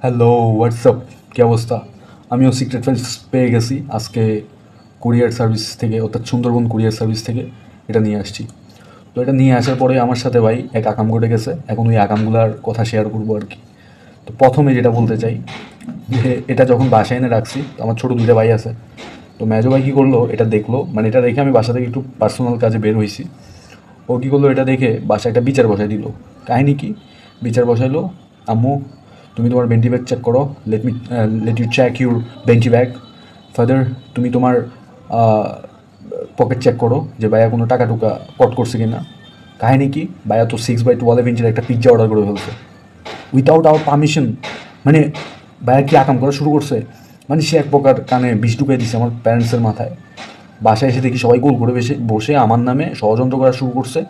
Hello WhatsApp, কী অবস্থা? আমিও secret files পেয়ে গেছি আজকে কুরিয়ার সার্ভিস থেকে, অর্থাৎ সুন্দরবন কুরিয়ার সার্ভিস থেকে এটা নিয়ে আসছি। তো এটা নিয়ে আসার পরে আমার সাথে ভাই এক আকাম ঘটে গেছে। এখন ওই আকামগুলার কথা শেয়ার করবো আর কি। তো প্রথমে যেটা বলতে চাই যে এটা যখন বাসায় এনে রাখছি, তো আমার ছোটো দুইটা ভাই আছে। তো মেজো ভাই কী করলো, এটা দেখলো, মানে এটা দেখে আমি বাসা থেকে একটু পার্সোনাল কাজে বের হয়েছি। ও কী করলো, এটা দেখে বাসায় একটা বিচার বসাই দিল। কাহিনি কি? বিচার বসাইলো, আম্মু তুমি তোমার বেন্টি ব্যাগ চেক করো, let you check your vanity bag. Father তুমি তোমার পকেট চেক করো যে ভাইয়া কোনো টাকা টুকা কট করছে কিনা। কাহিনি কি? ভাইয়া তো 6/12 ইঞ্চের একটা পিৎজা অর্ডার করে ফেলছে উইথাউট আওয়ার পারমিশন। মানে ভাইয়া কি আকাম করা শুরু করছে, মানে সে এক প্রকার কানে বিষ ঢুকিয়ে দিচ্ছে আমার প্যারেন্টসের মাথায়। বাসায় এসে দেখি সবাই গোল করে বসে আমার নামে ষড়যন্ত্র করা শুরু করছে।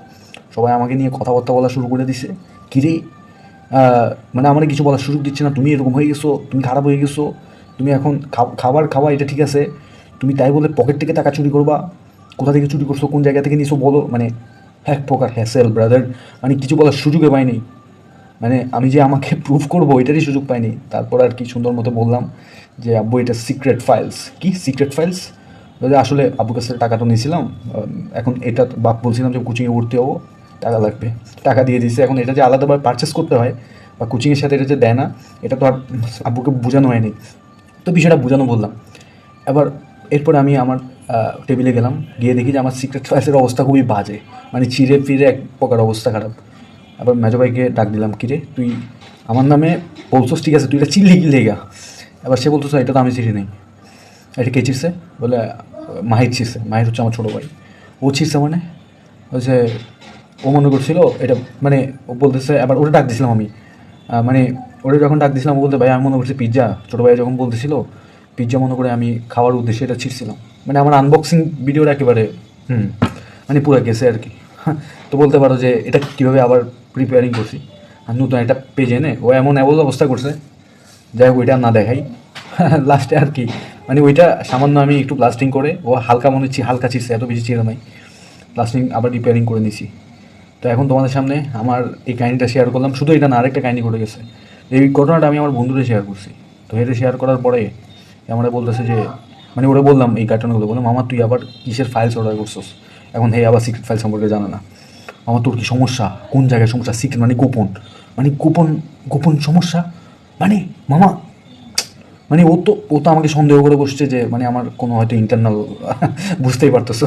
সবাই আমাকে নিয়ে কথাবার্তা বলা শুরু করে দিছে। কিরে, মানে আমার কিছু বলার সুযোগ দিচ্ছে না, তুমি এরকম হয়ে গেছো, তুমি খারাপ হয়ে গেছো, তুমি এখন খাবার খাওয়া এটা ঠিক আছে, তুমি তাই বলে পকেট থেকে টাকা চুরি করবা? কোথা থেকে চুরি করছো, কোন জায়গা থেকে নিছো বলো। মানে এক প্রকার হ্যাসেল ব্রাদার, মানে কিছু বলার সুযোগে পাইনি। মানে আমি যে আমাকে প্রুভ করবো এটারই সুযোগ পাইনি। তারপর আর কি সুন্দর মতো বললাম যে আব্বু এটা সিক্রেট ফাইলস। কি সিক্রেট ফাইলস? বলে আসলে আব্বুর কাছে টাকা তো নিয়েছিলাম, এখন এটা বাপ বলছিলাম যে কোচিংয়ে ভর্তি হবো, টাকা লাগবে, টাকা দিয়ে দিচ্ছে। এখন এটা যে আলাদাভাবে পারচেস করতে হয় বা কোচিংয়ের সাথে এটা যে দেয় না, এটা তো আর আব্বুকে বোঝানো হয়নি। তো বিষয়টা বোঝানো বললাম। এবার এরপরে আমি আমার টেবিলে গেলাম, গিয়ে দেখি যে আমার সিক্রেট ফাইলসের অবস্থা খুবই বাজে, মানে চিড়ে ফিরে এক প্রকার অবস্থা খারাপ। আবার মেজো ভাইকে ডাক দিলাম, কিরে তুই আমার নামে বলছোস ঠিক আছে, তুই এটা চিল্লি কি লেগা? এবার সে বলতো এটা তো আমি চিঠি নেই। এটা কে ছিঁড়ছে? বলে মাহির ছিঁড়ছে। মাহির হচ্ছে আমার ছোটো ভাই। ও ছিঁড়ছে মানে হচ্ছে ও মনে করছিল এটা, মানে ও বলতেছে। এবার ওটা ডাক দিছিলাম আমি, মানে ওটা যখন ডাক দিছিলাম ও বলতে ভাই আমি মনে করছি পিৎজা। ছোটো ভাই যখন বলতেছিল পিৎজা মনে করে আমি খাওয়ার উদ্দেশ্যে এটা ছিঁড়ছিলাম। মানে আমার আনবক্সিং ভিডিওটা একেবারে মানে পুরো গেছে আর কি। তো বলতে পারো যে এটা কীভাবে আবার প্রিপেয়ারিং করছি। আর নতুন একটা পেজ এনে ও এমন অবস্থা করছে, যাই হোক ওইটা না দেখাই। লাস্টে আর কি, মানে ওইটা সামান্য আমি একটু প্লাস্টিং করে, ও হালকা মনে হচ্ছে হালকা ছিঁড়ছে, এত বেশি ছিঁড়ে নাই। প্লাস্টিং আবার রিপেয়ারিং করে নিছি। তো এখন তোমাদের সামনে আমার এই কাহিনিটা শেয়ার করলাম। শুধু এটা না, আরেকটা কাহিনি ঘটে গেছে। এই ঘটনাটা আমি আমার বন্ধুরে শেয়ার করছি। তো এটা শেয়ার করার পরে আমরা বলতেছে যে, মানে ওরা বললাম এই ঘটনাগুলো, বললাম আমার তুই আবার কিসের ফাইলস অর্ডার করছিস? এখন হে আবার সিক্রেট ফাইল সম্পর্কে জানা না। আমার তোর কি সমস্যা, কোন জায়গায় সমস্যা? সিক্রেট মানে গোপন, মানে গোপন গোপন সমস্যা। মানে মামা, মানে ও তো আমাকে সন্দেহ করে বসছে যে মানে আমার কোনো হয়তো ইন্টারনাল বুঝতেই পারতেছো।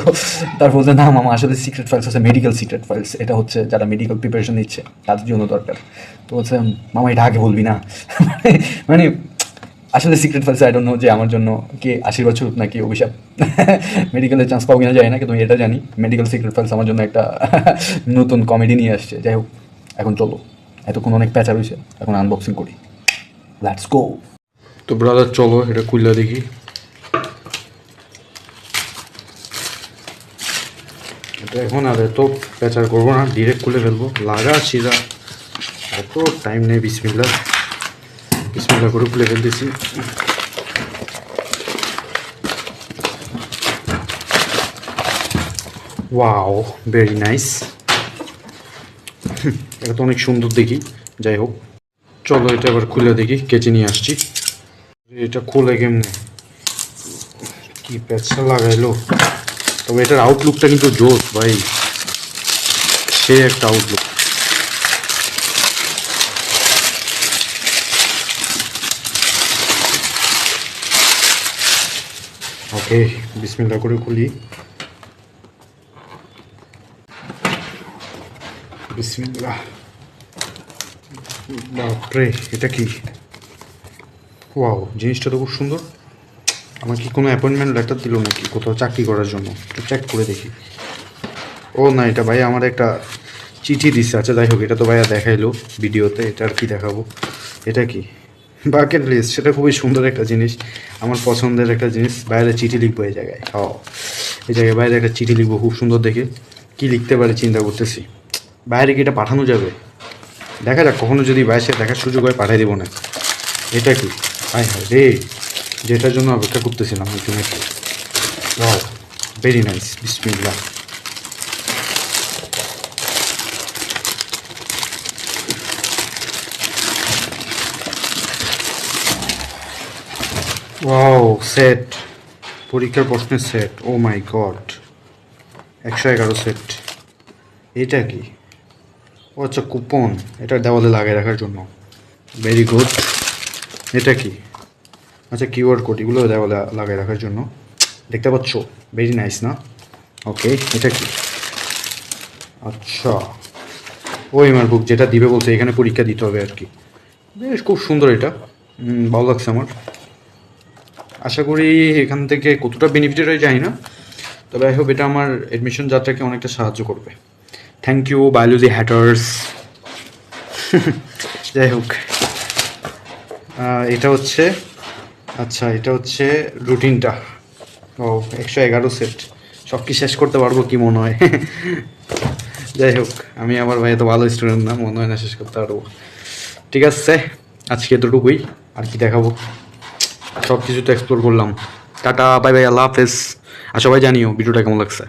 তার বলতে না মামা আসলে সিক্রেট ফাইলস হচ্ছে মেডিকেল সিক্রেট ফাইলস, এটা হচ্ছে যারা মেডিকেল প্রিপারেশন নিচ্ছে তাদের জন্য দরকার। তো বলছে মামা এটা আগে বলবি না। মানে মানে আসলে secret files I don't know যে আমার জন্য কে আশীর্বাদ স্বরূপ নাকি অভিশাপ। মেডিকেলের চান্স পাবো কিনা যায় না, কিন্তু এটা জানি মেডিকেল সিক্রেট ফাইলস আমার জন্য একটা নতুন কমেডি নিয়ে আসছে। যাই হোক, এখন চলো, এতক্ষণ অনেক প্যাঁচা রয়েছে, এখন আনবক্সিং করি। Let's go. তো ব্রাদার চলো এটা খুললা দেখি। এটা এখন আর এত প্যাচার করবো না, ডিরেক্ট খুলে ফেলবো। লাগা সিরা, এত টাইম নেই। বিসমিল্লাহ বিসমিল্লাহ করে খুলে ফেলতেছি। Wow, very nice. এটা তো অনেক সুন্দর দেখি। যাই হোক চলো এটা আবার খুলে দেখি, কেচে নিয়ে আসছি। এটা খুলে কেমনে, কি প্যাচটা লাগাইলো। তবে এটার আউটলুকটা কিন্তু জোস ভাই, সে একটা আউটলুক। ওকে, বিসমিল্লাহ করে খুলি। বিসমিল্লাহ। বাপরে, এটা কি? ওয়াও, জিনিসটা তো খুব সুন্দর। আমার কি কোনো অ্যাপয়েন্টমেন্ট লেটার দিল নাকি কোথাও চাকরি করার জন্য? একটু চেক করে দেখি। ও না, এটা ভাই আমার একটা চিঠি দিচ্ছে। আচ্ছা যাই হোক, এটা তো ভাইয়া দেখাইলো ভিডিওতে, এটা আর কি দেখাবো। এটা কি? Bucket list. সেটা খুবই সুন্দর একটা জিনিস, আমার পছন্দের একটা জিনিস। বাইরে চিঠি লিখবো এই জায়গায়। এই জায়গায় বাইরে একটা চিঠি লিখবো খুব সুন্দর দেখে। কি লিখতে পারি চিন্তা করতেছি। বাইরে কি এটা পাঠানো যাবে? দেখা যাক, কখনো যদি বাইরে দেখার সুযোগ হয় পাঠিয়ে দেবো না। এটা কি? হায় হায় রে, যেটার জন্য অপেক্ষা করতেছিলাম আলটিমেটলি। Wow, very nice. বিসমিল্লাহ। ওয়াও, সেট, পরীক্ষার প্রশ্নের সেট, ও মাই গড, 111 সেট। এটা কি? ও আচ্ছা, কুপন, এটা দেওয়ালে লাগিয়ে রাখার জন্য। Very good. এটা কি? আচ্ছা, কিউআর কোড, এগুলো দেওয়ালে লাগিয়ে রাখার জন্য। দেখতে পাচ্ছ? ভেরি নাইস না? ওকে, এটা কি? আচ্ছা, ওই আমার বুক যেটা দিবে বলছে, এখানে পরীক্ষা দিতে হবে আর কি। বেশ খুব সুন্দর এটা, ভালো লাগছে আমার। আশা করি এখান থেকে কতটা বেনিফিটেড হয় জানি না, তবে আই হোপ এটা আমার অ্যাডমিশন যাত্রাকে অনেকটা সাহায্য করবে। Thank you biology haters. যাই হোক, এটা হচ্ছে, আচ্ছা এটা হচ্ছে রুটিনটা। ও, 111 সেট, সব কি শেষ করতে পারবো কি মনে হয়? যাই হোক, আমি আমার ভাই এত ভালো স্টুডেন্ট না, মনে হয় না শেষ করতে পারবো। ঠিক আছে, আজকে এতটুকুই। আর কি দেখাবো, সব কিছু তো এক্সপ্লোর করলাম। টাটা, বাই বাই, আল্লাহ হাফেজ। আর সবাই জানিও ভিডিওটা কেমন লাগছে।